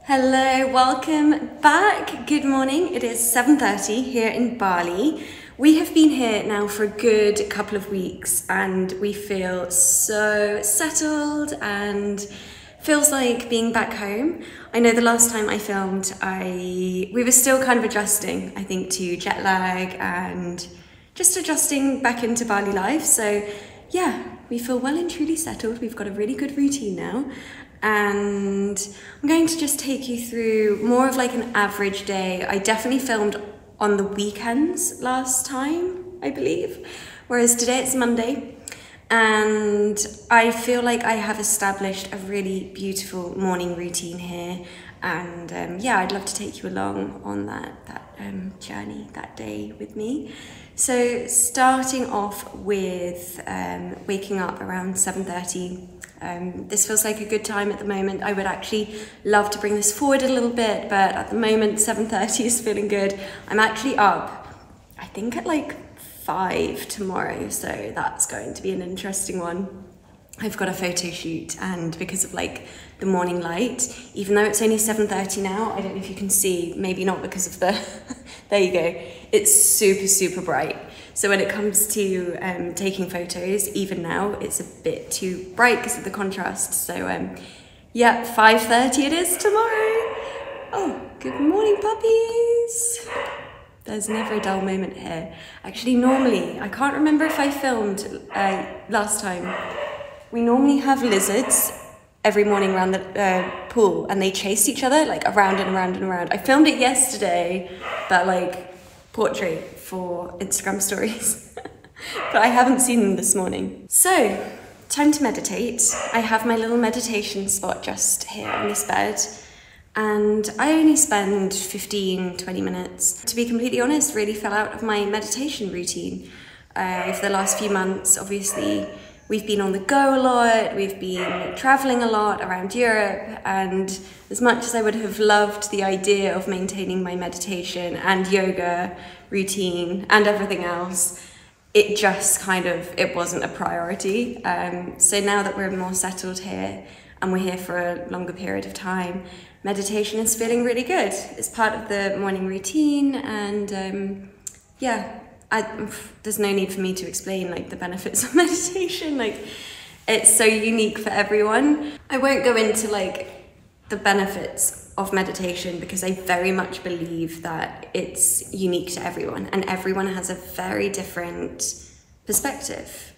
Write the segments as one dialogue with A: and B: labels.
A: Hello, welcome back. Good morning. It is 7:30 here in Bali. We have been here now for a good couple of weeks and we feel so settled and feels like being back home. I know the last time I filmed, we were still kind of adjusting, I think, to jet lag and just adjusting back into Bali life. So yeah, we feel well and truly settled. We've got a really good routine now. And I'm going to just take you through more of like an average day. I definitely filmed on the weekends last time, I believe, whereas today it's Monday. And I feel like I have established a really beautiful morning routine here. And yeah, I'd love to take you along on that journey, that day with me. So starting off with waking up around 7:30. This feels like a good time at the moment. I would actually love to bring this forward a little bit, but at the moment 7:30 is feeling good. I'm actually up, I think at like 5 tomorrow, so that's going to be an interesting one. I've got a photo shoot, and because of like the morning light, even though it's only 7:30 now, I don't know if you can see, maybe not because of the, there you go, it's super bright. So when it comes to taking photos, even now, it's a bit too bright because of the contrast. So yeah, 5:30 it is tomorrow. Oh, good morning, puppies. There's never a dull moment here. Actually, normally, I can't remember if I filmed last time. We normally have lizards every morning around the pool, and they chase each other like around and around and around. I filmed it yesterday, that like portrait for Instagram stories, but I haven't seen them this morning. So, time to meditate. I have my little meditation spot just here on this bed, and I only spend 15-20 minutes. To be completely honest, really fell out of my meditation routine. For the last few months, obviously, we've been on the go a lot, we've been traveling a lot around Europe, and as much as I would have loved the idea of maintaining my meditation and yoga routine and everything else, it just kind of, it wasn't a priority. So now that we're more settled here and we're here for a longer period of time, meditation is feeling really good. It's part of the morning routine, and yeah, there's no need for me to explain like the benefits of meditation. Like, it's so unique for everyone. I won't go into like the benefits of meditation because I very much believe that it's unique to everyone, and everyone has a very different perspective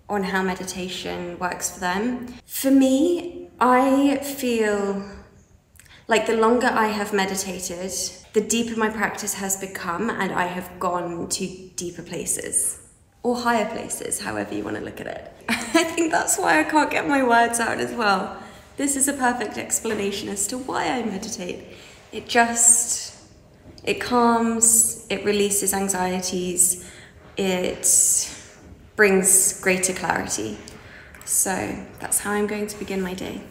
A: on how meditation works for them. For me, I feel like the longer I have meditated, the deeper my practice has become, and I have gone to deeper places or higher places, however you want to look at it. I think that's why I can't get my words out as well. This is a perfect explanation as to why I meditate. It calms, it releases anxieties, it brings greater clarity. So that's how I'm going to begin my day.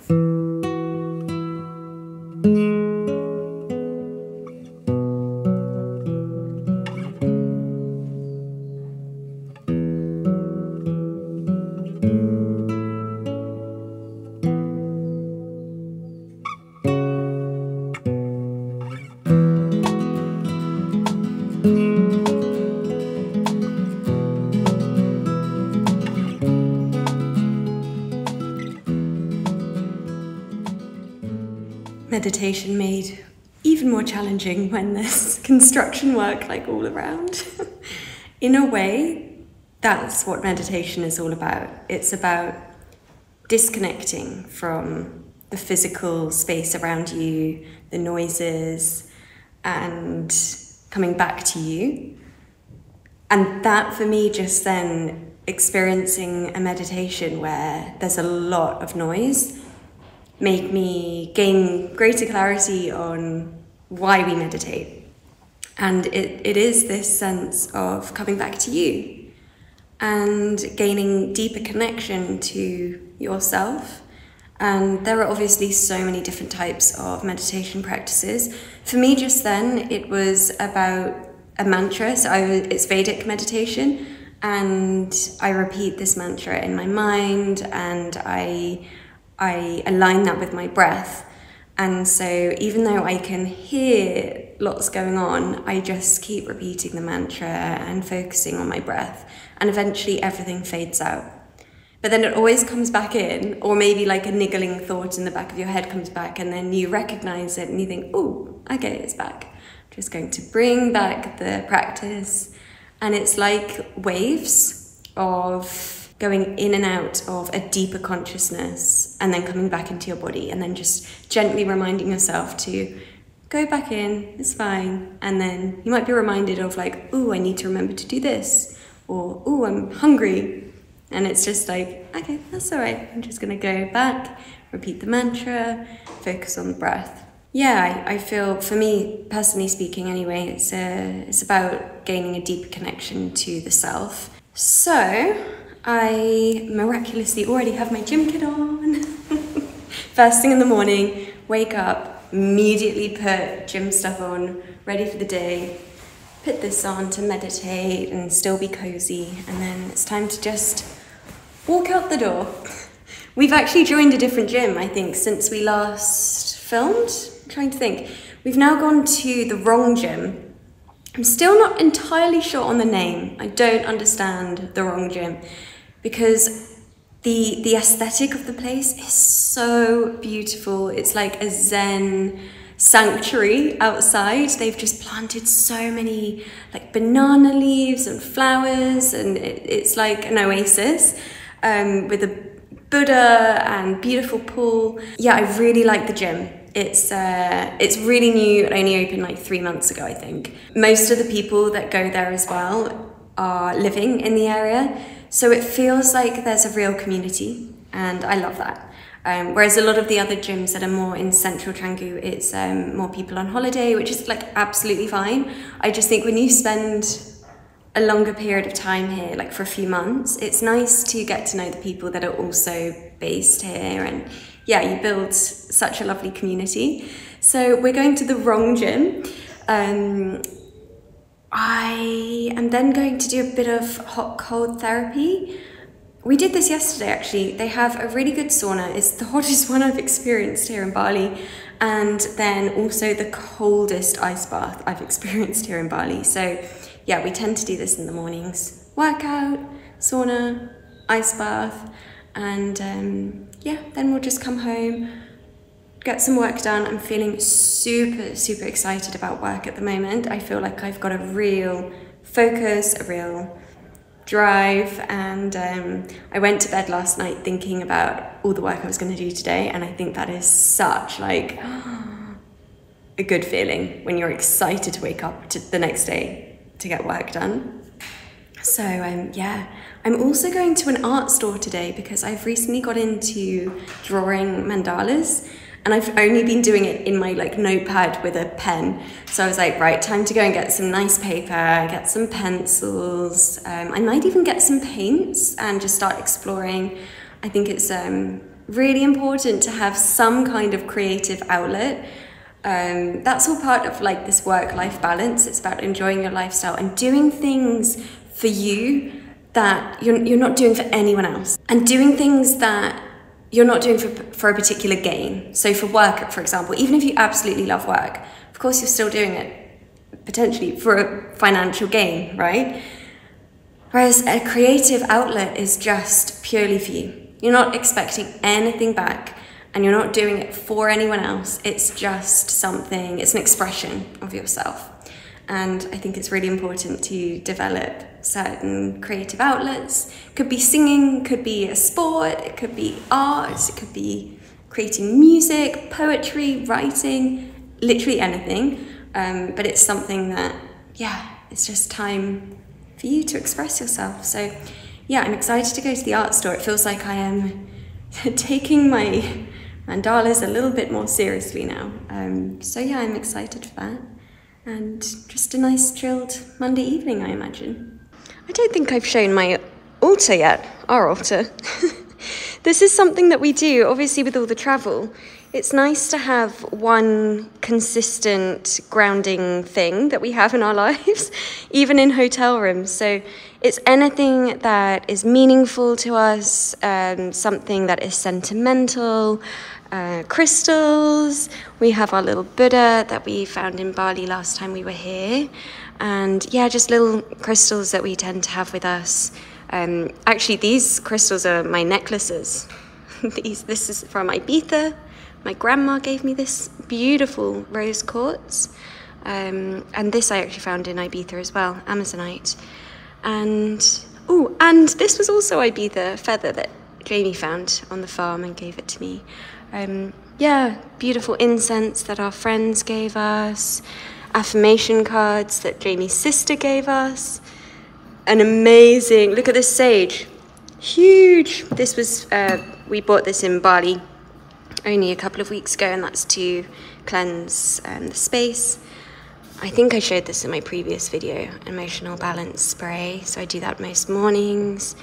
A: Meditation made even more challenging when there's construction work like all around. In a way, that's what meditation is all about. It's about disconnecting from the physical space around you, the noises, and coming back to you. And that, for me, just then experiencing a meditation where there's a lot of noise make me gain greater clarity on why we meditate. And it is this sense of coming back to you and gaining deeper connection to yourself. And there are obviously so many different types of meditation practices. For me just then, it was about a mantra. So it's Vedic meditation, and I repeat this mantra in my mind, and I align that with my breath. And so even though I can hear lots going on, I just keep repeating the mantra and focusing on my breath, and eventually everything fades out. But then it always comes back in, or maybe like a niggling thought in the back of your head comes back, and then you recognize it and you think, oh, okay, it's back. I'm just going to bring back the practice. And it's like waves of going in and out of a deeper consciousness and then coming back into your body, and then just gently reminding yourself to go back in, it's fine. And then you might be reminded of like, oh, I need to remember to do this, or oh, I'm hungry. And it's just like, okay, that's all right. I'm just gonna go back, repeat the mantra, focus on the breath. Yeah, I feel, for me, personally speaking anyway, it's about gaining a deeper connection to the self. So, I miraculously already have my gym kit on. First thing in the morning, wake up, immediately put gym stuff on, ready for the day, put this on to meditate and still be cozy, and then it's time to just walk out the door. We've actually joined a different gym, I think, since we last filmed. I'm trying to think. We've now gone to the wrong gym. I'm still not entirely sure on the name. I don't understand the wrong gym, because the aesthetic of the place is so beautiful. It's like a Zen sanctuary outside. They've just planted so many like banana leaves and flowers, and it's like an oasis with a Buddha and beautiful pool. Yeah, I really like the gym. It's really new. It only opened like 3 months ago, I think. Most of the people that go there as well are living in the area, so it feels like there's a real community, and I love that. Whereas a lot of the other gyms that are more in central Canggu, it's more people on holiday, which is like absolutely fine. I just think when you spend a longer period of time here, like for a few months, it's nice to get to know the people that are also based here, and yeah, you build such a lovely community. So we're going to the wrong gym. I am then going to do a bit of hot cold therapy. We did this yesterday actually. They have a really good sauna. It's the hottest one I've experienced here in Bali, and then also the coldest ice bath I've experienced here in Bali. So yeah, we tend to do this in the mornings. Workout, sauna, ice bath, and yeah, then we'll just come home, get some work done. I'm feeling super, super excited about work at the moment. I feel like I've got a real focus, a real drive, and I went to bed last night thinking about all the work I was going to do today, and I think that is such like a good feeling when you're excited to wake up to the next day to get work done. So yeah, I'm also going to an art store today because I've recently got into drawing mandalas, and I've only been doing it in my like notepad with a pen. So I was like, right, time to go and get some nice paper, get some pencils. I might even get some paints and just start exploring. I think it's really important to have some kind of creative outlet. That's all part of like this work-life balance. It's about enjoying your lifestyle and doing things for you that you're not doing for anyone else, and doing things that you're not doing for a particular gain. So for work, for example, even if you absolutely love work, of course you're still doing it potentially for a financial gain, right? Whereas a creative outlet is just purely for you. You're not expecting anything back, and you're not doing it for anyone else. It's just something, it's an expression of yourself. And I think it's really important to develop certain creative outlets. Could be singing, could be a sport, it could be art, it could be creating music, poetry, writing, literally anything. But it's something that, yeah, it's just time for you to express yourself. So yeah, I'm excited to go to the art store. It feels like I am taking my mandalas a little bit more seriously now. So yeah, I'm excited for that. And just a nice chilled Monday evening, I imagine. I don't think I've shown my altar yet, our altar. This is something that we do, obviously with all the travel. It's nice to have one consistent grounding thing that we have in our lives, even in hotel rooms. So it's anything that is meaningful to us, something that is sentimental, crystals. We have our little Buddha that we found in Bali last time we were here. And yeah, just little crystals that we tend to have with us. Actually, these crystals are my necklaces. This is from Ibiza. My grandma gave me this beautiful rose quartz. And this I actually found in Ibiza as well, Amazonite. And this was also Ibiza feather that Jamie found on the farm and gave it to me. Yeah, beautiful incense that our friends gave us, affirmation cards that Jamie's sister gave us, an amazing, look at this sage, huge. This was, we bought this in Bali only a couple of weeks ago, and that's to cleanse the space. I think I showed this in my previous video, emotional balance spray, so I do that most mornings.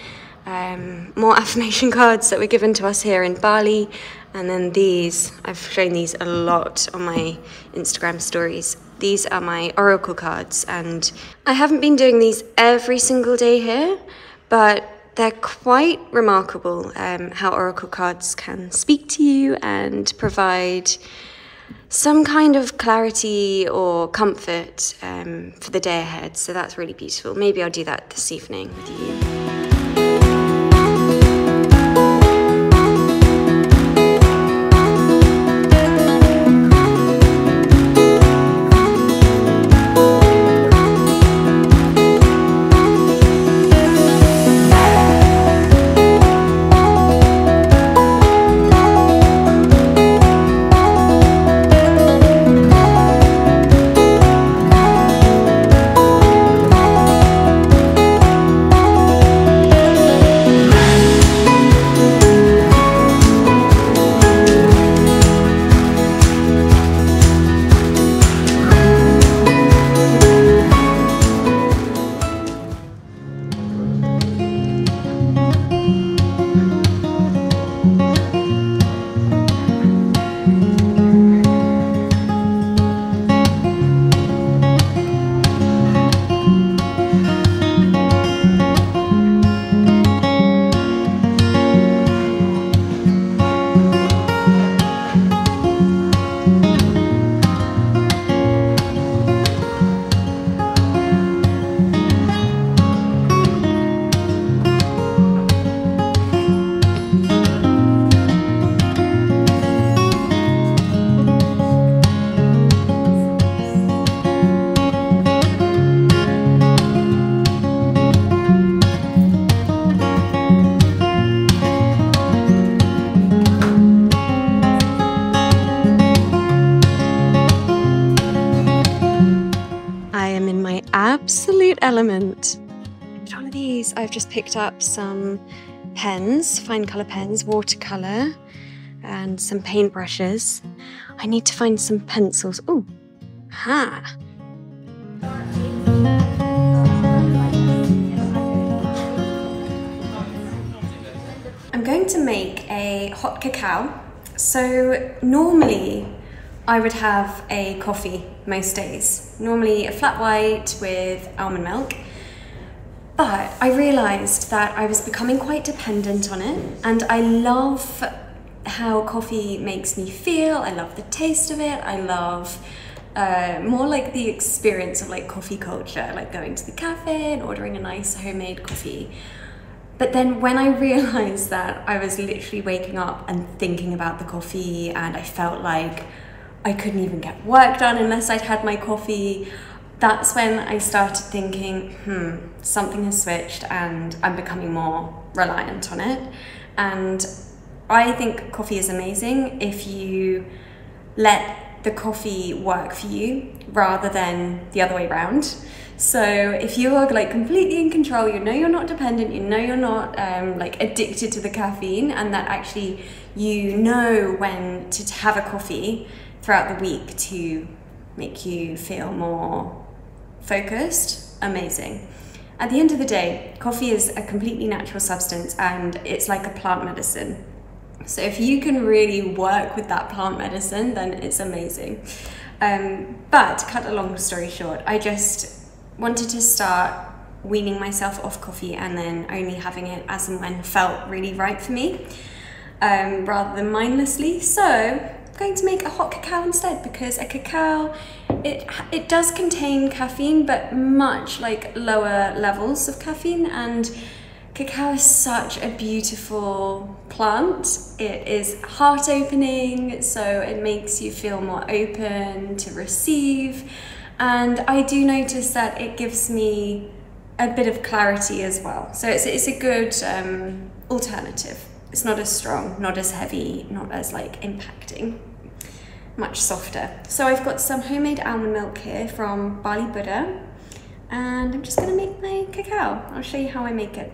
A: More affirmation cards that were given to us here in Bali, and then these, I've shown these a lot on my Instagram stories. These are my oracle cards, and I haven't been doing these every single day here, but they're quite remarkable how oracle cards can speak to you and provide some kind of clarity or comfort for the day ahead. So that's really beautiful. Maybe I'll do that this evening with you. Absolute element. Look at all of these. I've just picked up some pens, fine colour pens, watercolour, and some paintbrushes. I need to find some pencils. Oh, ha! I'm going to make a hot cacao. So normally I would have a coffee most days, normally a flat white with almond milk, but I realised that I was becoming quite dependent on it, and I love how coffee makes me feel. I love the taste of it. I love more like the experience of like coffee culture, like going to the cafe and ordering a nice homemade coffee. But then when I realised that I was literally waking up and thinking about the coffee, and I felt like I couldn't even get work done unless I'd had my coffee, that's when I started thinking, something has switched and I'm becoming more reliant on it. And I think coffee is amazing if you let the coffee work for you rather than the other way around. So if you are like completely in control, you know you're not dependent, you know you're not like addicted to the caffeine, and that actually you know when to have a coffee throughout the week to make you feel more focused, amazing. At the end of the day, coffee is a completely natural substance, and it's like a plant medicine. So if you can really work with that plant medicine, then it's amazing. But to cut a long story short, I just wanted to start weaning myself off coffee and then only having it as and when felt really right for me. rather than mindlessly. So I'm going to make a hot cacao instead, because a cacao, it does contain caffeine, but much like lower levels of caffeine, and cacao is such a beautiful plant. It is heart opening, so it makes you feel more open to receive. And I do notice that it gives me a bit of clarity as well. So it's a good alternative. It's not as strong, not as heavy, not as like impacting, much softer. So I've got some homemade almond milk here from Bali Buddha, and I'm just gonna make my cacao. I'll show you how I make it.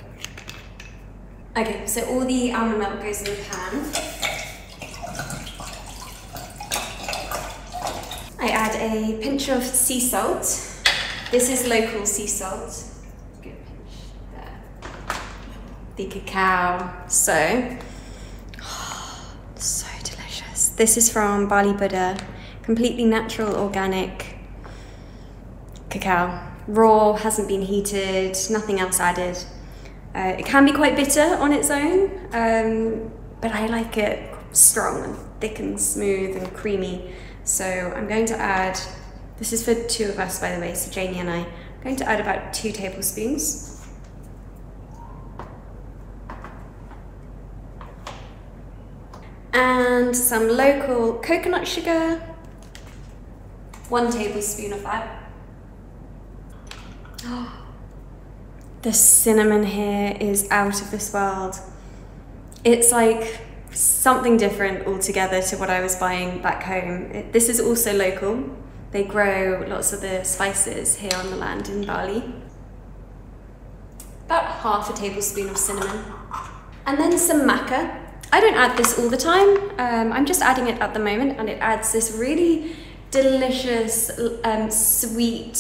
A: Okay, so all the almond milk goes in the pan. I add a pinch of sea salt. This is local sea salt. Good pinch there. The cacao. So delicious. This is from Bali Buddha. Completely natural, organic cacao. Raw, hasn't been heated, nothing else added. It can be quite bitter on its own, but I like it strong and thick and smooth and creamy. So I'm going to add, this is for 2 of us by the way, so Jamie and I'm going to add about 2 tablespoons. And some local coconut sugar, 1 tablespoon of that. Oh. The cinnamon here is out of this world. It's like something different altogether to what I was buying back home. This is also local. They grow lots of the spices here on the land in Bali. About 1/2 tablespoon of cinnamon. And then some maca. I don't add this all the time. I'm just adding it at the moment, and it adds this really delicious, sweet,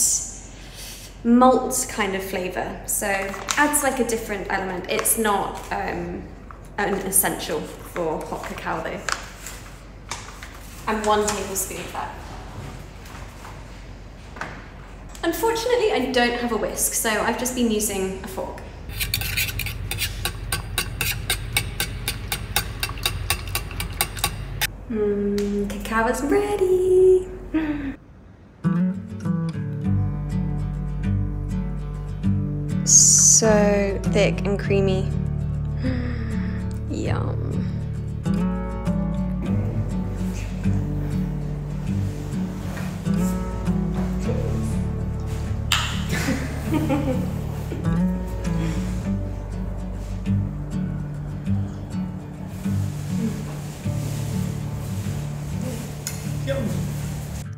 A: malt kind of flavour. So adds like a different element. It's not an essential for hot cacao though. And 1 tablespoon of that. Unfortunately, I don't have a whisk, so I've just been using a fork. Cacao is ready. So thick and creamy. Yum.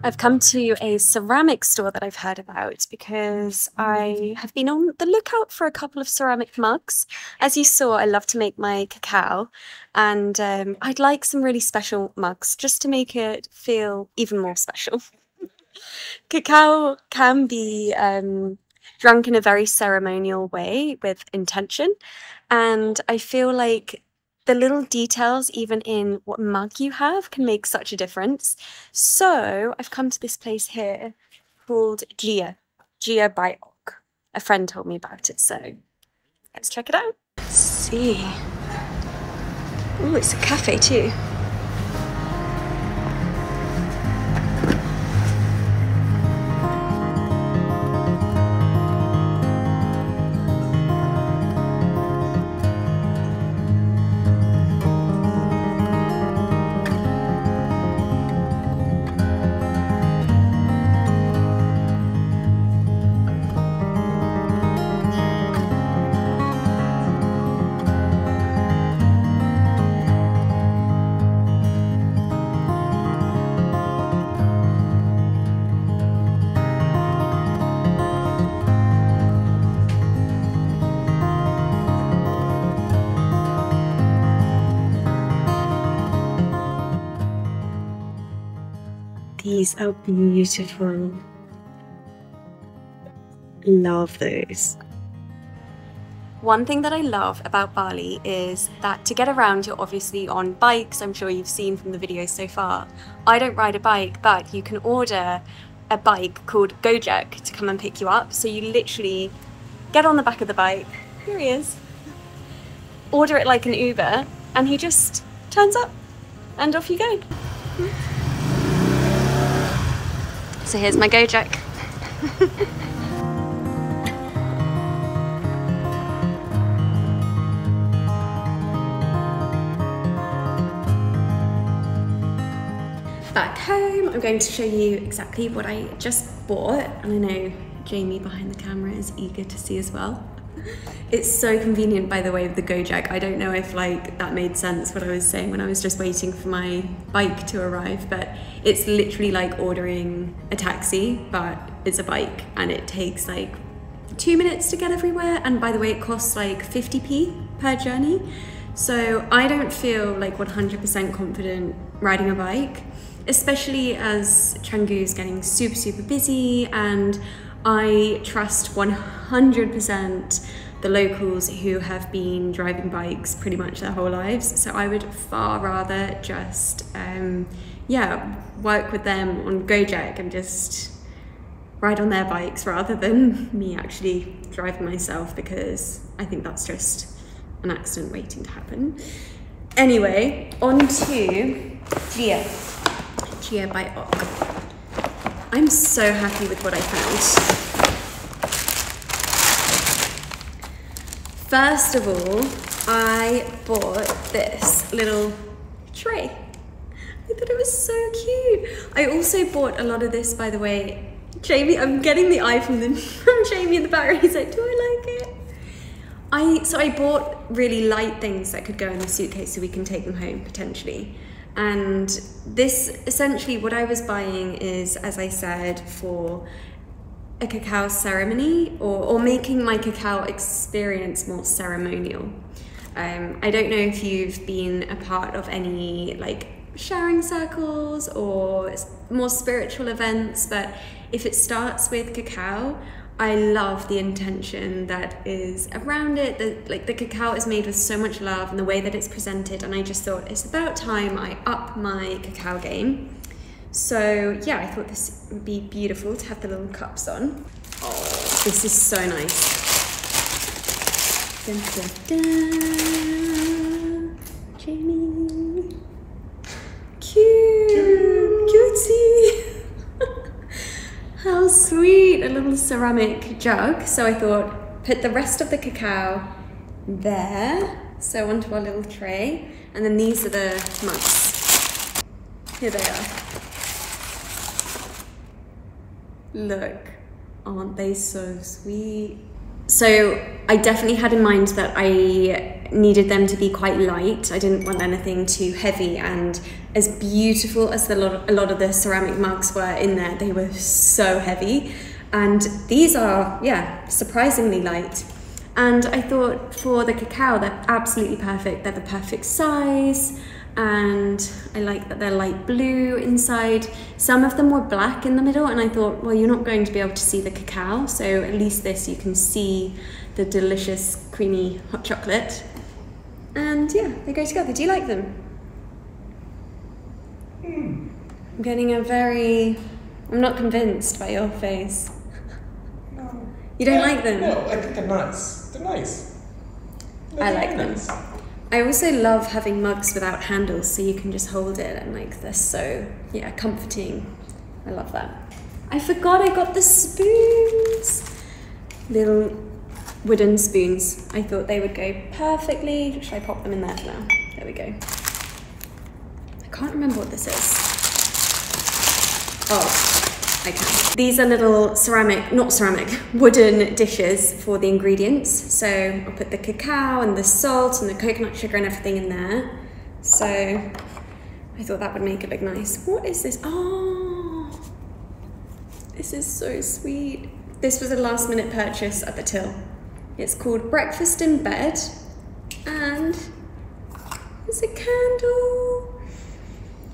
A: I've come to a ceramic store that I've heard about because I have been on the lookout for a couple of ceramic mugs. As you saw, I love to make my cacao, and I'd like some really special mugs just to make it feel even more special. Cacao can be drunk in a very ceremonial way with intention, and I feel like the little details, even in what mug you have, can make such a difference. So I've come to this place here called Gia by Ok. A friend told me about it, so let's check it out. Let's see. Oh, it's a cafe too. These are beautiful. Love those. One thing that I love about Bali is that to get around, you're obviously on bikes. I'm sure you've seen from the videos so far. I don't ride a bike, but you can order a bike called Gojek to come and pick you up. So you literally get on the back of the bike. Here he is. Order it like an Uber, and he just turns up and off you go. So here's my Gojek. Back home, I'm going to show you exactly what I just bought, and I know Jamie behind the camera is eager to see as well. It's so convenient, by the way, with the Gojek. I don't know if like that made sense what I was saying when I was just waiting for my bike to arrive, but it's literally like ordering a taxi, but it's a bike, and it takes like 2 minutes to get everywhere. And by the way, it costs like 50p per journey. So I don't feel like 100% confident riding a bike, especially as Canggu is getting super busy, and I trust 100% the locals who have been driving bikes pretty much their whole lives. So I would far rather just work with them on Gojek and just ride on their bikes rather than me actually driving myself, because I think that's just an accident waiting to happen. Anyway, on to Gia by Ok. I'm so happy with what I found. First of all, I bought this little tray. I thought it was so cute. I also bought a lot of this, by the way. Jamie, I'm getting the eye from Jamie in the background. He's like, do I like it? So I bought really light things that could go in the suitcase so we can take them home potentially. And this, essentially what I was buying is, as I said, for a cacao ceremony, or making my cacao experience more ceremonial. I don't know if you've been a part of any like sharing circles or more spiritual events, but if it starts with cacao, I love the intention that is around it. The cacao is made with so much love, and the way that it's presented, and I just thought it's about time I up my cacao game. So yeah, I thought this would be beautiful to have the little cups on. Oh, this is so nice. Dun, dun, dun. Jamie. Cute. Cutesy. How sweet, a little ceramic jug. So I thought, put the rest of the cacao there, so onto our little tray, and then these are the mugs. Here they are. Look, aren't they so sweet? So I definitely had in mind that I needed them to be quite light. I didn't want anything too heavy, and as beautiful as a lot of the ceramic mugs were in there, they were so heavy. And these are, yeah, surprisingly light. And I thought for the cacao, they're absolutely perfect. They're the perfect size. And I like that they're light blue inside. Some of them were black in the middle, and I thought, well, you're not going to be able to see the cacao, so at least this you can see the delicious creamy hot chocolate. And yeah, they go together. Do you like them? I'm getting I'm not convinced by your face.
B: No.
A: You don't like them?
B: No, I think they're nice. They're nice.
A: I like them.
B: Nice.
A: I also love having mugs without handles, so you can just hold it, and like they're so, yeah, comforting. I love that. I forgot I got the spoons. Little wooden spoons. I thought they would go perfectly. Should I pop them in there now? There we go. I can't remember what this is. Oh, I can. These are little wooden dishes for the ingredients. So I'll put the cacao and the salt and the coconut sugar and everything in there. So I thought that would make it look nice. What is this? Oh, this is so sweet. This was a last minute purchase at the till. It's called Breakfast in Bed, and it's a candle.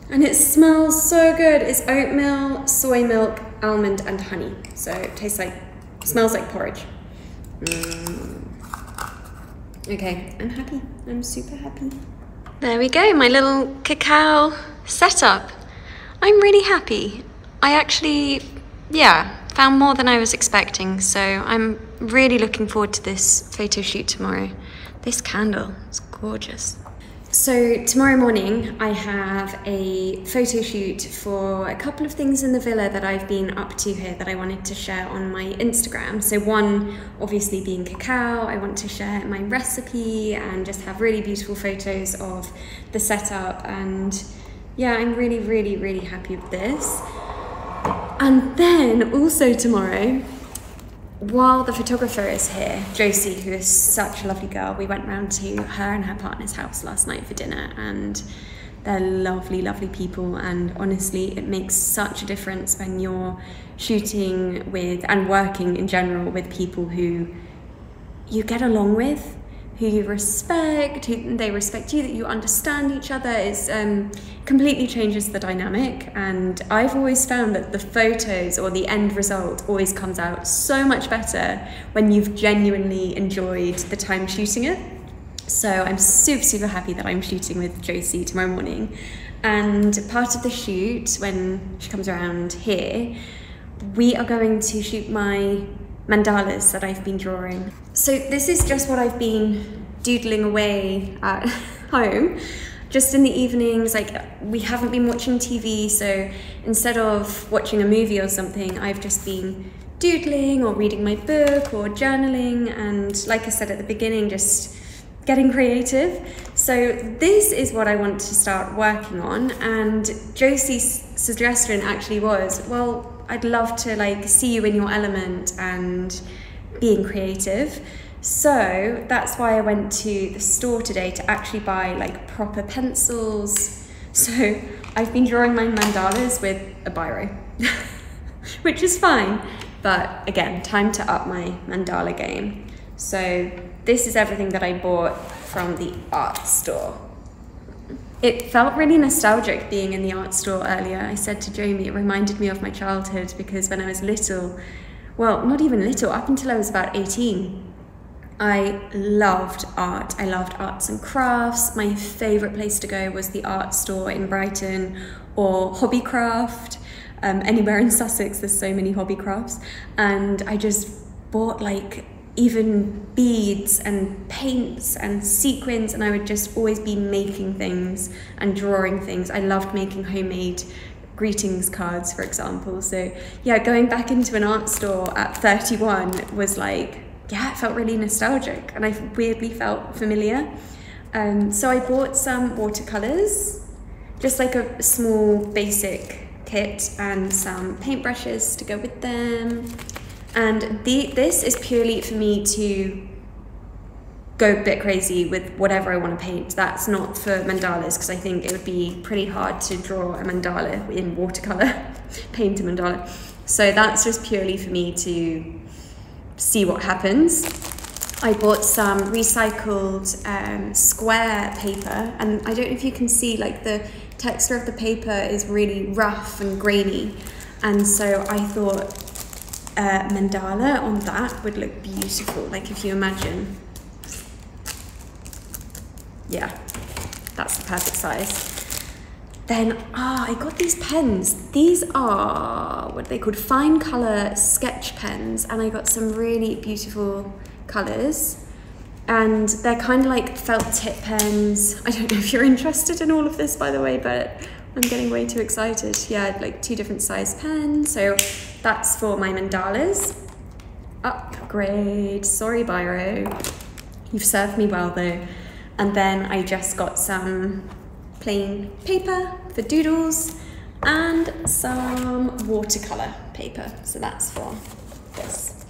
A: And it smells so good. It's oatmeal, soy milk, almond, and honey. So it smells like porridge. Okay, I'm happy. I'm super happy. There we go, my little cacao setup. I'm really happy. I actually, found more than I was expecting. So I'm really looking forward to this photo shoot tomorrow. This candle is gorgeous. So tomorrow morning I have a photo shoot for a couple of things in the villa that I've been up to here that I wanted to share on my Instagram. So one obviously being cacao. I want to share my recipe and just have really beautiful photos of the setup, and yeah, I'm really happy with this. And then also tomorrow, while the photographer is here, Josie, who is such a lovely girl, we went round to her and her partner's house last night for dinner, and they're lovely people, and honestly it makes such a difference when you're shooting with and working in general with people who you get along with, who you respect, who they respect you, that you understand each other. Is completely changes the dynamic. And I've always found that the photos or the end result always comes out so much better when you've genuinely enjoyed the time shooting it. So I'm super happy that I'm shooting with Josie tomorrow morning. And part of the shoot, when she comes around here, we are going to shoot my mandalas that I've been drawing. So this is just what I've been doodling away at home, just in the evenings. Like, we haven't been watching TV, so instead of watching a movie or something, I've just been doodling or reading my book or journaling, and like I said at the beginning, just getting creative. So this is what I want to start working on, and Josie's suggestion actually was, well, I'd love to like see you in your element and being creative. So that's why I went to the store today to actually buy like proper pencils. So I've been drawing my mandalas with a biro, which is fine. But again, time to up my mandala game. So this is everything that I bought from the art store. It felt really nostalgic being in the art store earlier. I said to Jamie, it reminded me of my childhood, because when I was little, well, not even little, up until I was about 18, I loved art. I loved arts and crafts. My favourite place to go was the art store in Brighton, or Hobbycraft. Anywhere in Sussex, there's so many Hobbycrafts. And I just bought like even beads and paints and sequins, and I would just always be making things and drawing things. I loved making homemade greetings cards, for example. So yeah, going back into an art store at 31 was like, yeah, it felt really nostalgic, and I weirdly felt familiar. So I bought some watercolors, just like a small basic kit, and some paintbrushes to go with them. And this is purely for me to go a bit crazy with whatever I want to paint. That's not for mandalas, because I think it would be pretty hard to draw a mandala in watercolor, paint a mandala. So that's just purely for me to see what happens. I bought some recycled square paper, and I don't know if you can see, like, the texture of the paper is really rough and grainy, and so I thought mandala on that would look beautiful. Like, if you imagine, yeah, that's the perfect size. Then I got these pens. These are what they called fine color sketch pens, and I got some really beautiful colors, and they're kind of like felt tip pens. I don't know if you're interested in all of this, by the way, but I'm getting way too excited. Yeah, like 2 different size pens. So that's for my mandalas. Upgrade. Sorry, biro. You've served me well though. And then I just got some plain paper for doodles and some watercolor paper. So that's for this.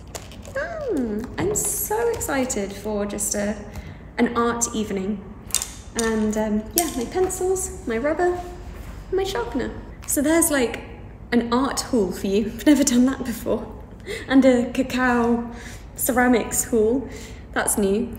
A: I'm so excited for just an art evening. And yeah, my pencils, my rubber, my sharpener. So there's like an art haul for you. I've never done that before. And a cacao ceramics haul. That's new.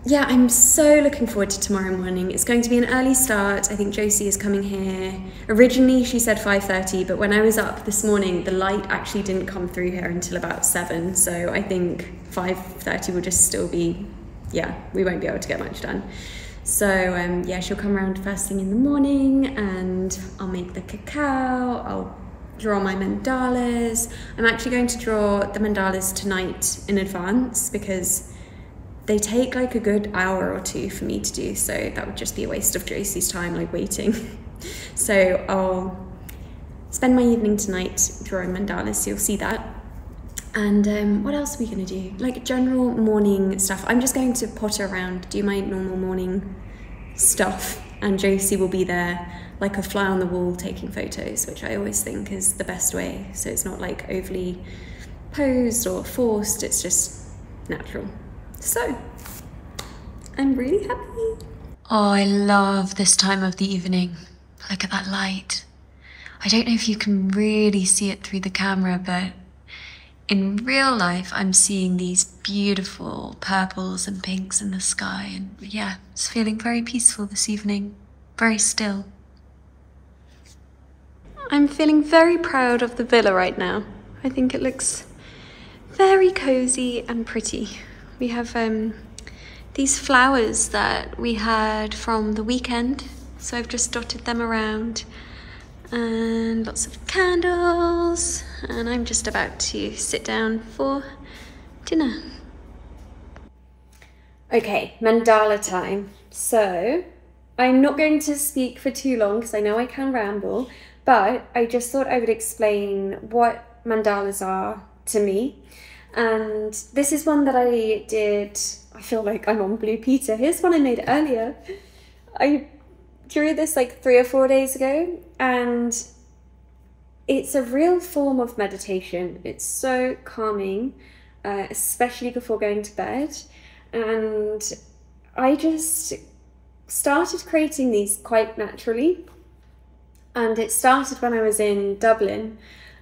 A: Yeah, I'm so looking forward to tomorrow morning. It's going to be an early start. I think Josie is coming here. Originally she said 5:30, but when I was up this morning, the light actually didn't come through here until about 7. So I think 5:30 will just still be, yeah, we won't be able to get much done. So yeah, she'll come around first thing in the morning, and I'll make the cacao, I'll draw my mandalas. I'm actually going to draw the mandalas tonight in advance, because they take like a good hour or two for me to do, so that would just be a waste of Josie's time, like waiting. So I'll spend my evening tonight drawing mandalas, so you'll see that. And what else are we gonna do? Like general morning stuff. I'm just going to potter around, do my normal morning stuff, and Josie will be there like a fly on the wall taking photos, which I always think is the best way. So it's not like overly posed or forced, it's just natural. So I'm really happy. Oh, I love this time of the evening. Look at that light. I don't know if you can really see it through the camera, but in real life, I'm seeing these beautiful purples and pinks in the sky. And yeah, it's feeling very peaceful this evening, very still. I'm feeling very proud of the villa right now. I think it looks very cozy and pretty. We have these flowers that we had from the weekend, so I've just dotted them around, and lots of candles, and I'm just about to sit down for dinner. Okay, mandala time. So I'm not going to speak for too long because I know I can ramble, but I just thought I would explain what mandalas are to me. And this is one that I did, I feel like I'm on Blue Peter. Here's one I made earlier. I drew this like 3 or 4 days ago, and it's a real form of meditation. It's so calming, especially before going to bed. And I just started creating these quite naturally. And it started when I was in Dublin.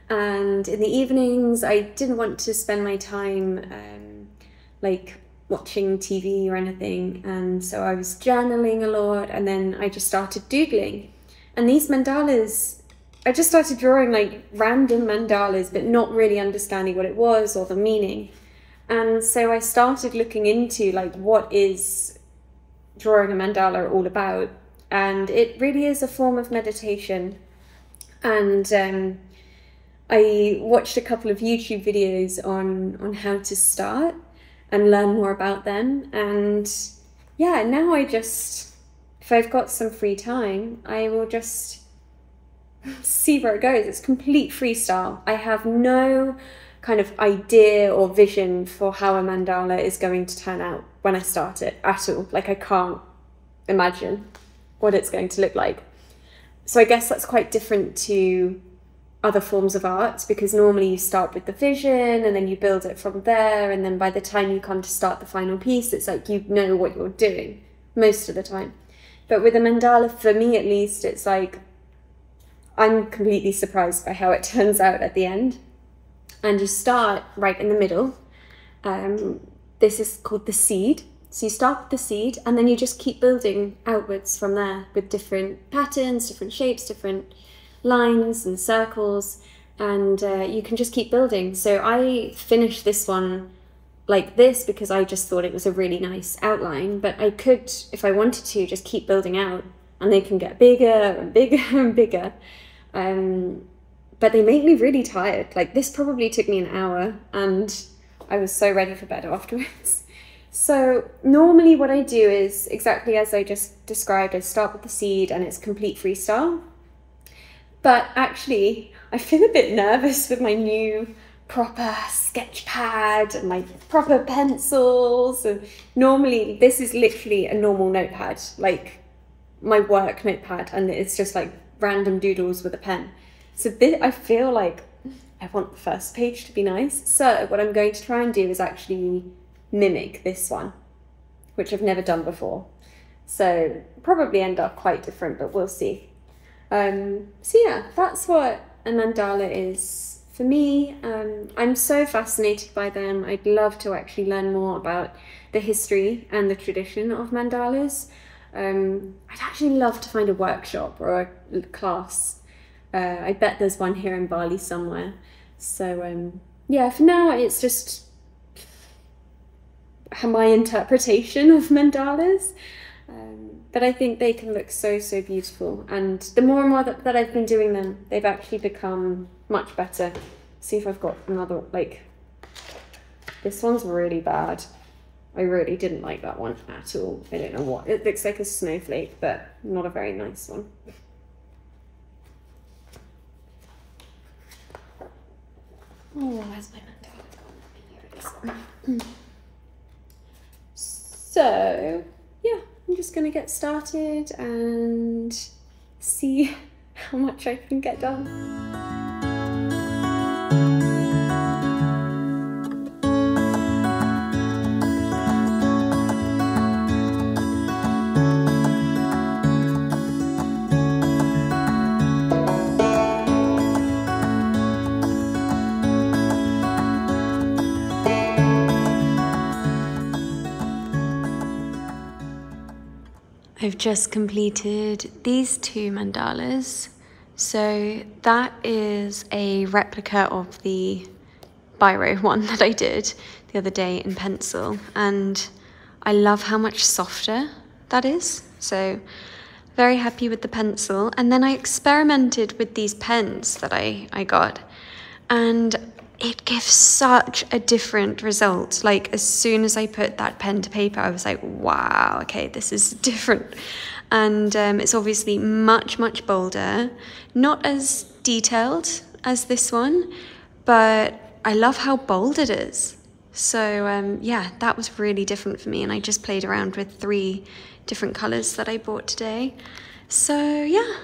A: And in the evenings, I didn't want to spend my time like watching TV or anything. And so I was journaling a lot, and then I just started doodling. And these mandalas, I just started drawing like random mandalas, but not really understanding what it was or the meaning. And so I started looking into like, what is drawing a mandala all about? And it really is a form of meditation. And I watched a couple of YouTube videos on how to start and learn more about them. And yeah, now I just, if I've got some free time, I will just see where it goes. It's complete freestyle. I have no kind of idea or vision for how a mandala is going to turn out when I start it at all. Like, I can't imagine what it's going to look like. So I guess that's quite different to other forms of art, because normally you start with the vision and then you build it from there, and then by the time you come to start the final piece, it's like you know what you're doing most of the time. But with a mandala, for me at least, it's like I'm completely surprised by how it turns out at the end. And you start right in the middle. This is called the seed. So you start with the seed, and then you just keep building outwards from there with different patterns, different shapes, different lines and circles, and you can just keep building. So I finished this one like this because I just thought it was a really nice outline, but I could, if I wanted to, just keep building out, and they can get bigger and bigger and bigger. But they make me really tired. Like, this probably took me an hour, and I was so ready for bed afterwards. So normally what I do is exactly as I just described. I start with the seed, and it's complete freestyle. But actually, I feel a bit nervous with my new proper sketch pad and my proper pencils. And normally, this is literally a normal notepad, like my work notepad, and it's just like random doodles with a pen. So this, I feel like I want the first page to be nice. So what I'm going to try and do is actually mimic this one, which I've never done before. So probably end up quite different, but we'll see. So yeah, that's what a mandala is for me. I'm so fascinated by them. I'd love to actually learn more about the history and the tradition of mandalas. I'd actually love to find a workshop or a class. I bet there's one here in Bali somewhere. So yeah, for now it's just my interpretation of mandalas. But I think they can look so, so beautiful. And the more and more that I've been doing them, they've actually become much better. See if I've got another, like, this one's really bad. I really didn't like that one at all. I don't know what. It looks like a snowflake, but not a very nice one. Oh, where's my mandala gone? Here it is. So, yeah, I'm just going to get started and see how much I can get done. I've just completed these 2 mandalas. So that is a replica of the biro one that I did the other day in pencil, and I love how much softer that is. So very happy with the pencil. And then I experimented with these pens that I got, and it gives such a different result. Like, as soon as I put that pen to paper, I was like, wow, okay, this is different. And it's obviously much, much bolder, not as detailed as this one, but I love how bold it is. So yeah, that was really different for me. And I just played around with 3 different colors that I bought today. So yeah,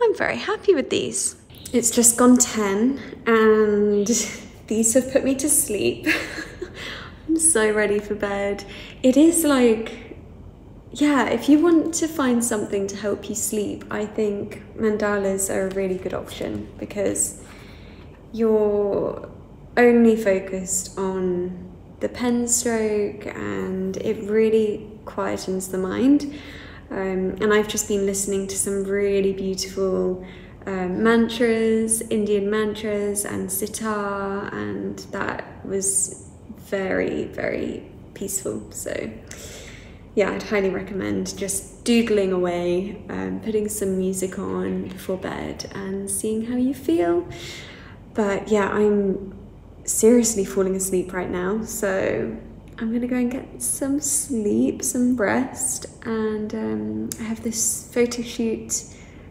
A: I'm very happy with these. It's just gone 10 and these have put me to sleep. I'm so ready for bed. It is like, yeah, if you want to find something to help you sleep, I think mandalas are a really good option because you're only focused on the pen stroke and it really quietens the mind. And I've just been listening to some really beautiful mantras, Indian mantras and sitar, and that was very, very peaceful. So yeah, I'd highly recommend just doodling away, putting some music on before bed and seeing how you feel. But yeah, I'm seriously falling asleep right now, so I'm gonna go and get some sleep, some rest, and I have this photo shoot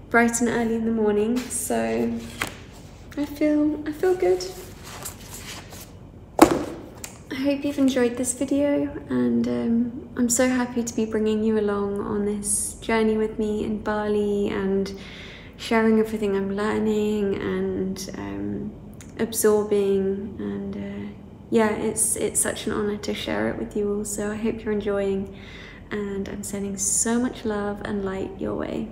A: bright and early in the morning, so I feel good. I hope you've enjoyed this video, and I'm so happy to be bringing you along on this journey with me in Bali and sharing everything I'm learning and absorbing, and yeah, it's such an honor to share it with you all. So I hope you're enjoying, and I'm sending so much love and light your way.